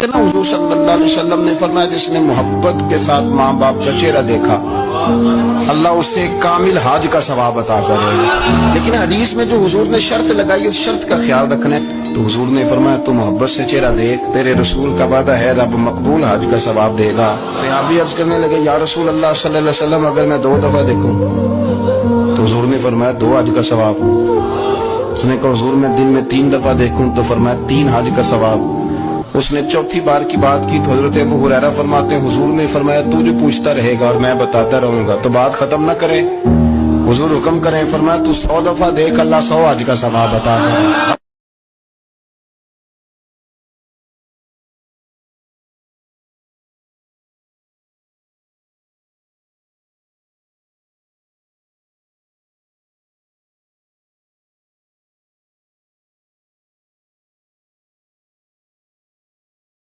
حضور صلی اللہ علیہ وسلم نے فرمایا جس نے محبت کے ساتھ ماں باپ کا چہرہ دیکھا اللہ اسے کامل حج کا ثواب عطا کرے گا۔ لیکن حدیث میں جو حضور نے شرط لگائی اس شرط کا خیال رکھنا ہے، تو حضور نے فرمایا تو محبت سے چہرہ دیکھ، تیرے رسول کا وعدہ ہے رب مقبول حج کا ثواب دے گا۔ صحابی عرض کرنے لگے یا رسول اللہ صلی اللہ علیہ وسلم اگر میں 2 دفعہ دیکھوں؟ تو حضور نے فرمایا 2 حج کا ثواب۔ اس نے کہا حضور میں دن میں 3 دفعہ دیکھوں؟ تو فرمایا 3 حج کا ثواب۔ اس نے چوتھی بار کی بات کی تو حضرت ابو ہریرہ فرماتے ہیں حضور نے فرمایا تو جو پوچھتا رہے گا اور میں بتاتا رہوں گا تو بات ختم نہ کرے۔ حضور حکم کریں، فرمایا تو 100 دفعہ دیکھ اللہ 100 حج کا ثواب عطا کرے۔